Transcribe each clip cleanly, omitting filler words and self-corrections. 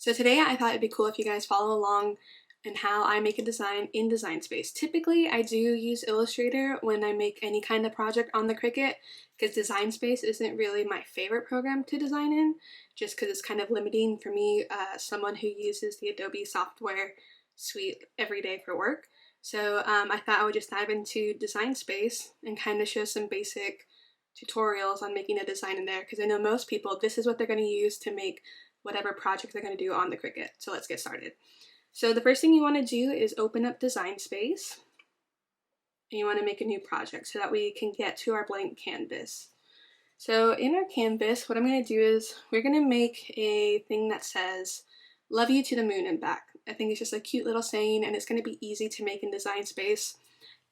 So today I thought it'd be cool if you guys follow along in how I make a design in Design Space. Typically I do use Illustrator when I make any kind of project on the Cricut because Design Space isn't really my favorite program to design in, just because it's kind of limiting for me, someone who uses the Adobe software suite every day for work. So I thought I would just dive into Design Space and kind of show some basic tutorials on making a design in there, because I know most people, this is what they're going to use to make whatever project they're going to do on the Cricut. So let's get started. So the first thing you want to do is open up Design Space, and you want to make a new project so that we can get to our blank canvas. So in our canvas, what I'm going to do is we're going to make a thing that says "Love you to the moon and back." I think it's just a cute little saying, and it's going to be easy to make in Design Space.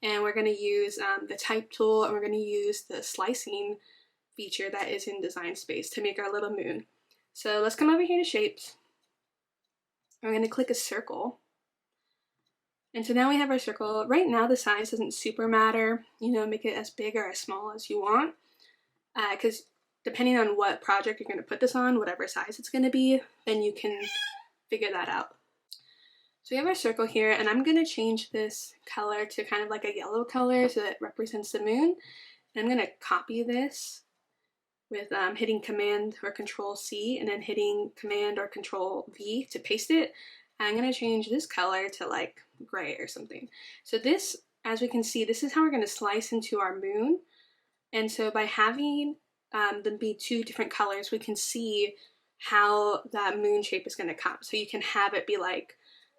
And we're going to use the type tool, and we're going to use the slicing feature that is in Design Space to make our little moon. So let's come over here to shapes. I'm going to click a circle. And so now we have our circle. Right now the size doesn't super matter. You know, make it as big or as small as you want. Because depending on what project you're going to put this on, whatever size it's going to be, then you can figure that out. So we have our circle here, and I'm going to change this color to kind of like a yellow color so that it represents the moon. And I'm going to copy this with hitting Command or Control C and then hitting Command or Control V to paste it. And I'm going to change this color to like gray or something. So this, as we can see, this is how we're going to slice into our moon. And so by having them be two different colors, we can see how that moon shape is going to come. So you can have it be like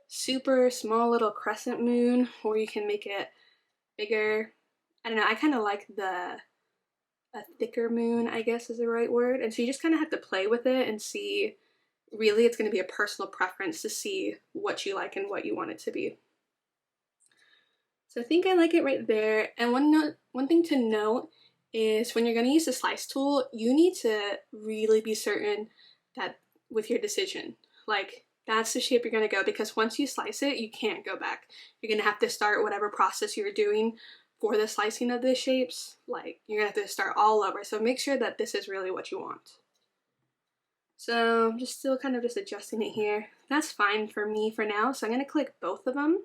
super small little crescent moon, or you can make it bigger. I don't know, I kind of like a thicker moon, I guess is the right word. And so you just kind of have to play with it and see, really it's going to be a personal preference to see what you like and what you want it to be. So I think I like it right there. And one thing to note is when you're going to use the slice tool, you need to really be certain that with your decision, like that's the shape you're going to go, because once you slice it, you can't go back. You're going to have to start whatever process you were doing for the slicing of the shapes. Like you're going to have to start all over. So make sure that this is really what you want. So I'm just still kind of just adjusting it here. That's fine for me for now. So I'm going to click both of them.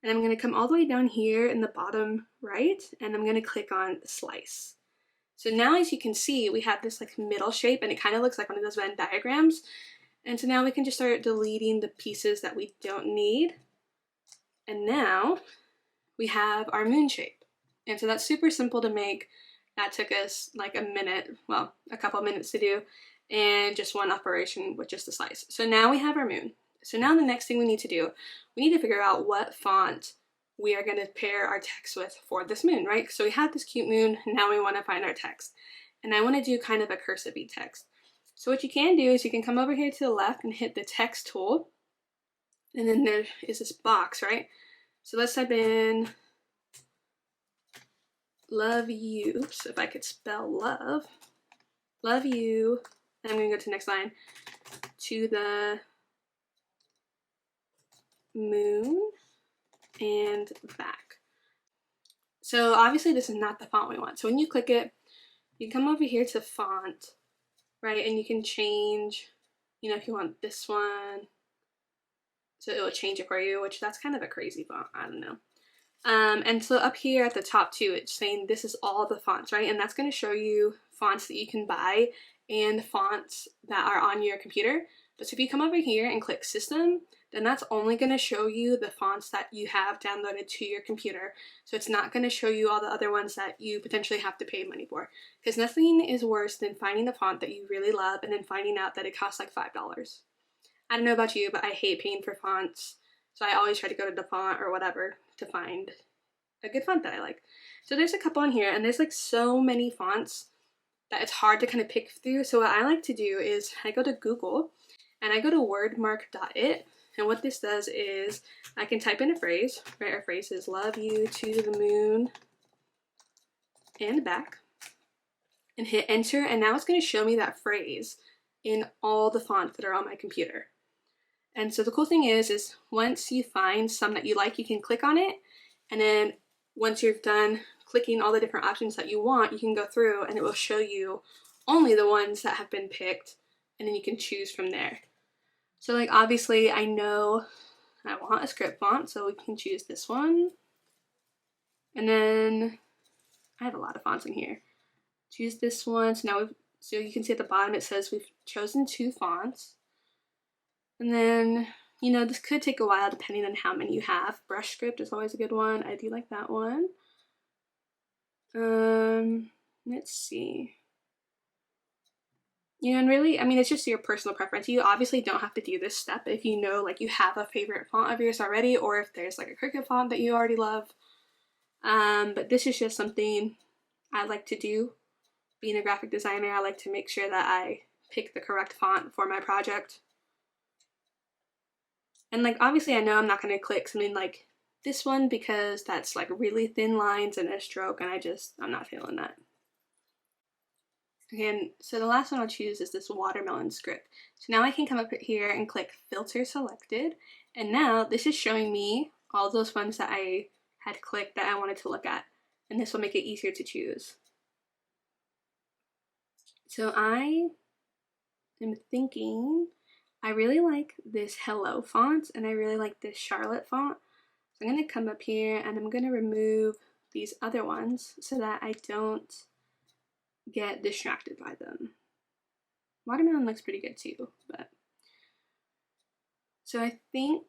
And I'm going to come all the way down here in the bottom right. And I'm going to click on slice. So now as you can see, we have this like middle shape, and it kind of looks like one of those Venn diagrams. And so now we can just start deleting the pieces that we don't need. And now we have our moon shape. And so that's super simple to make. That took us like a minute, well, a couple minutes to do, and just one operation with just the slice. So now we have our moon. So now the next thing we need to do, we need to figure out what font we are going to pair our text with for this moon, right? So we have this cute moon, now we want to find our text. And I want to do kind of a cursive-y text. So what you can do is you can come over here to the left and hit the text tool. And then there is this box, right? So let's type in love you. So if I could spell love you. And I'm going to go to the next line, to the moon and back. So obviously this is not the font we want. So when you click it, you come over here to font, right? And you can change, you know, if you want this one, so it will change it for you, which that's kind of a crazy font, I don't know. And so up here at the top too, it's saying this is all the fonts, right? And that's going to show you fonts that you can buy and fonts that are on your computer. But so if you come over here and click system, then that's only going to show you the fonts that you have downloaded to your computer. So it's not going to show you all the other ones that you potentially have to pay money for. Because nothing is worse than finding a font that you really love and then finding out that it costs like $5. I don't know about you, but I hate paying for fonts. So I always try to go to the font or whatever to find a good font that I like. So there's a couple on here, and there's like so many fonts that it's hard to kind of pick through. So what I like to do is I go to Google and I go to wordmark.it. And what this does is I can type in a phrase, right? Our phrase is love you to the moon and back, and hit enter. And now it's going to show me that phrase in all the fonts that are on my computer. And so the cool thing is once you find some that you like, you can click on it. And then once you've done clicking all the different options that you want, you can go through and it will show you only the ones that have been picked. And then you can choose from there. So like obviously I know I want a script font, so we can choose this one. And then I have a lot of fonts in here. Choose this one. So now so you can see at the bottom it says we've chosen 2 fonts. And then, you know, this could take a while depending on how many you have. Brush script is always a good one. I do like that one. Let's see. You know, and really, I mean, it's just your personal preference. You obviously don't have to do this step if you know, like, you have a favorite font of yours already, or if there's like a Cricut font that you already love. But this is just something I like to do. Being a graphic designer, I like to make sure that I pick the correct font for my project. And like, obviously I know I'm not going to click something like this one because that's like really thin lines and a stroke, and I'm not feeling that. Again, so the last one I'll choose is this watermelon script. So now I can come up here and click filter selected. And now this is showing me all those ones that I had clicked that I wanted to look at. And this will make it easier to choose. So I am thinking I really like this Hello font, and I really like this Charlotte font. So I'm going to come up here and I'm going to remove these other ones so that I don't get distracted by them. Watermelon looks pretty good too, but so I think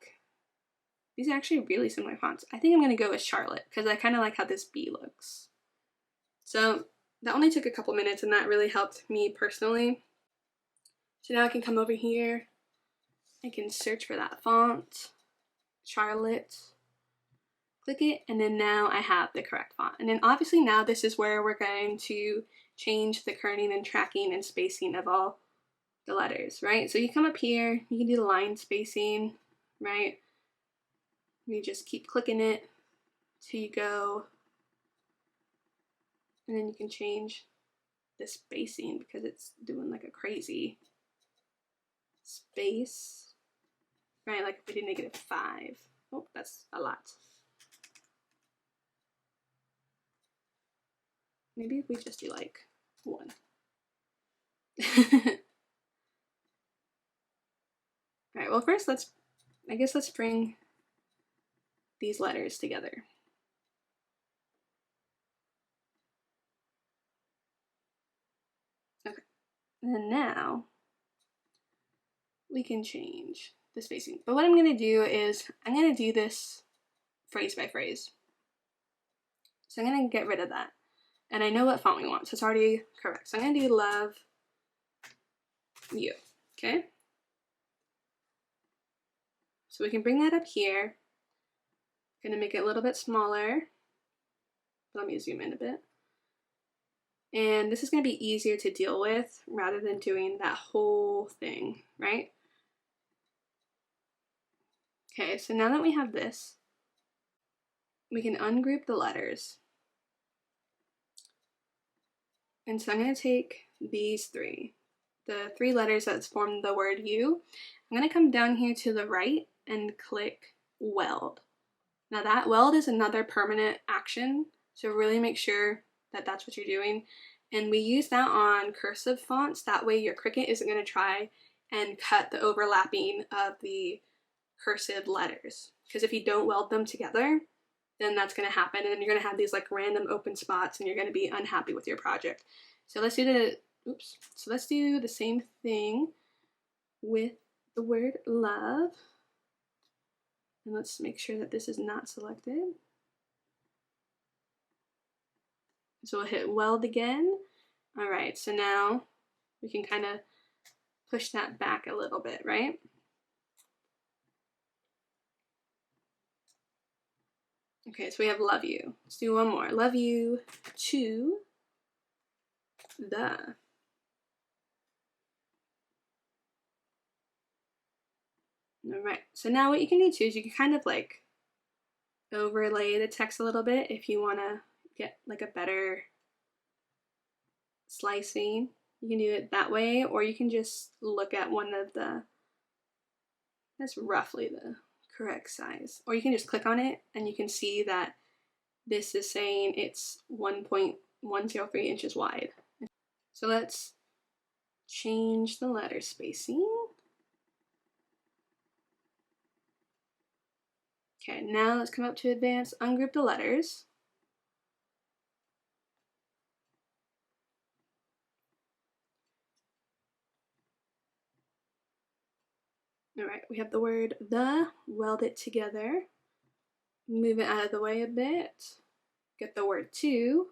these are actually really similar fonts. I think I'm going to go with Charlotte because I kind of like how this B looks. So that only took a couple minutes, and that really helped me personally. So now I can come over here, I can search for that font, Charlotte, click it, and then now I have the correct font. And then obviously now this is where we're going to change the kerning and tracking and spacing of all the letters, right? So you come up here, you can do the line spacing, right? You just keep clicking it till you go, and then you can change the spacing because it's doing like a crazy space, right? Like if we did -5, oh, that's a lot. Maybe if we just do like 1. Alright, well first let's bring these letters together. Okay, and then now we can change the spacing. But what I'm going to do is I'm going to do this phrase by phrase. So I'm going to get rid of that. And I know what font we want, so it's already correct. So I'm going to do love you, okay? So we can bring that up here. I'm going to make it a little bit smaller. Let me zoom in a bit. And this is going to be easier to deal with rather than doing that whole thing, right? Okay, so now that we have this, we can ungroup the letters. And so I'm going to take these 3, the 3 letters that form the word you. I'm going to come down here to the right and click weld. Now that weld is another permanent action, so really make sure that that's what you're doing. And we use that on cursive fonts. That way your Cricut isn't going to try and cut the overlapping of the cursive letters. Because if you don't weld them together, then that's going to happen, and then you're going to have these like random open spots, and you're going to be unhappy with your project. So let's do the same thing with the word love. And let's make sure that this is not selected. So we'll hit weld again. All right, so now we can kind of push that back a little bit, right? Okay, so we have love you. Let's do one more. Love you to the. All right, so now what you can do too is you can kind of like overlay the text a little bit if you want to get like a better slicing. You can do it that way, or you can just look at one of the, that's roughly the correct size, or you can just click on it and you can see that this is saying it's 1.103 inches wide. So let's change the letter spacing. Okay, now let's come up to advanced, ungroup the letters. All right, we have the word the, weld it together. Move it out of the way a bit. Get the word to,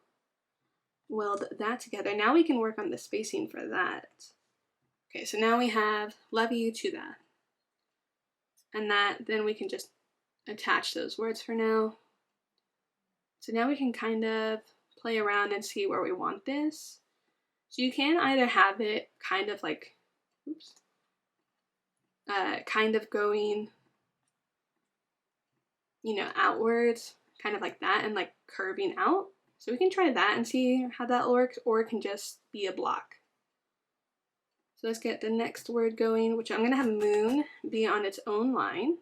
weld that together. Now we can work on the spacing for that. Okay, so now we have love you to that. And that, then we can just attach those words for now. So now we can kind of play around and see where we want this. So you can either have it kind of like, oops, kind of going, you know, outwards, kind of like that, and like curving out. So we can try that and see how that works, or it can just be a block. So let's get the next word going, which I'm gonna have moon be on its own line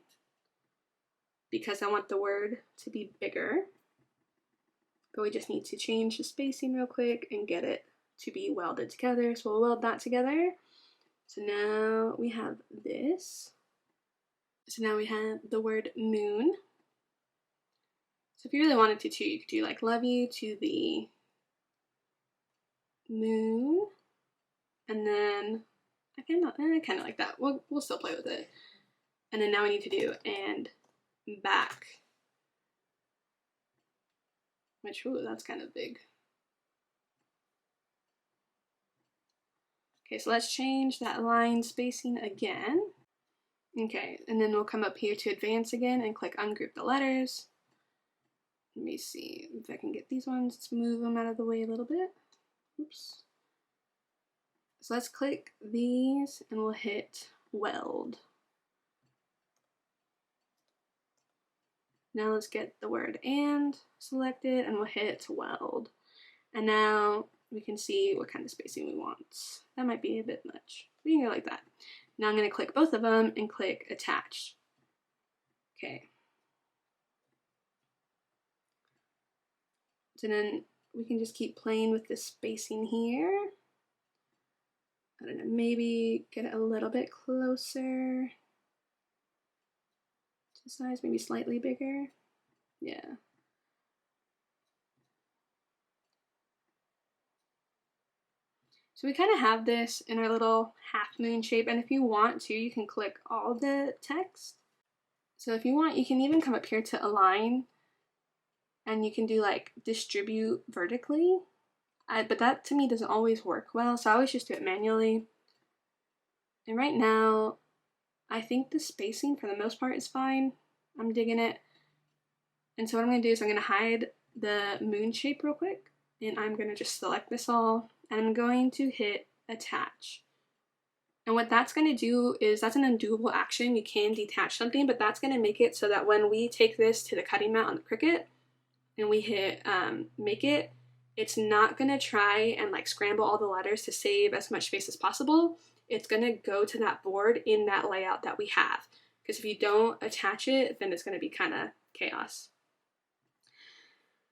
because I want the word to be bigger. But we just need to change the spacing real quick and get it to be welded together. So we'll weld that together. So now we have this. So now we have the word moon. So if you really wanted to, you could do like love you to the moon. And then I kind of like that. We'll still play with it. And then now we need to do and back. Which, ooh, that's kind of big. Okay, so let's change that line spacing again. Okay, and then we'll come up here to advance again and click ungroup the letters. Let me see if I can get these ones. Let's move them out of the way a little bit. Oops. So let's click these and we'll hit weld. Now let's get the word and selected and we'll hit weld. And now we can see what kind of spacing we want. That might be a bit much. We can go like that. Now I'm going to click both of them and click attach. Okay. So then we can just keep playing with the spacing here. I don't know, maybe get it a little bit closer to size, maybe slightly bigger. Yeah. So we kind of have this in our little half moon shape, and if you want to, you can click all the text. So if you want, you can even come up here to align, and you can do like distribute vertically. But that to me doesn't always work well, so I always just do it manually. And right now, I think the spacing for the most part is fine. I'm digging it. And so what I'm going to do is I'm going to hide the moon shape real quick, and I'm going to just select this all, and I'm going to hit attach. And what that's going to do is, that's an undoable action. You can detach something, but that's going to make it so that when we take this to the cutting mat on the Cricut and we hit make it, it's not going to try and like scramble all the letters to save as much space as possible. It's going to go to that board in that layout that we have. Because if you don't attach it, then it's going to be kind of chaos.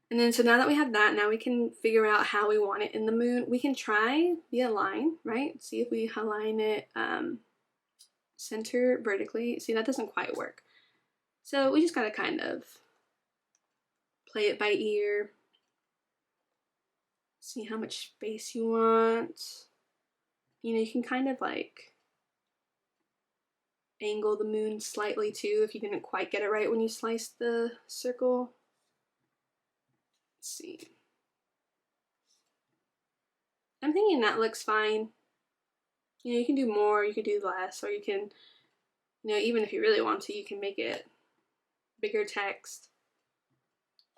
And then so now that we have that, now we can figure out how we want it in the moon. We can try the align, right? See if we align it center vertically. See, that doesn't quite work. So we just gotta kind of play it by ear. See how much space you want. You know, you can kind of like angle the moon slightly too if you didn't quite get it right when you sliced the circle. Let's see. I'm thinking that looks fine. You know, you can do more, you can do less, or you can, you know, even if you really want to, you can make it bigger text.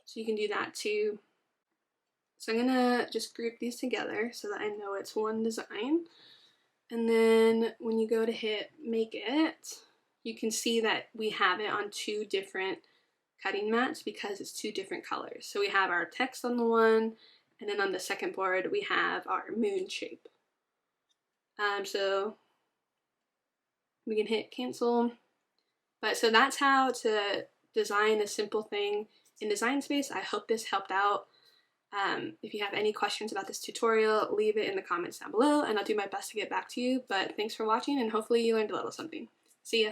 So you can do that too. So I'm gonna just group these together so that I know it's one design. And then when you go to hit make it, you can see that we have it on two different cutting mats because it's two different colors. So we have our text on the one, and then on the second board we have our moon shape. So we can hit cancel. But so that's how to design a simple thing in Design Space. I hope this helped out. If you have any questions about this tutorial, leave it in the comments down below and I'll do my best to get back to you. But thanks for watching and hopefully you learned a little something. See ya!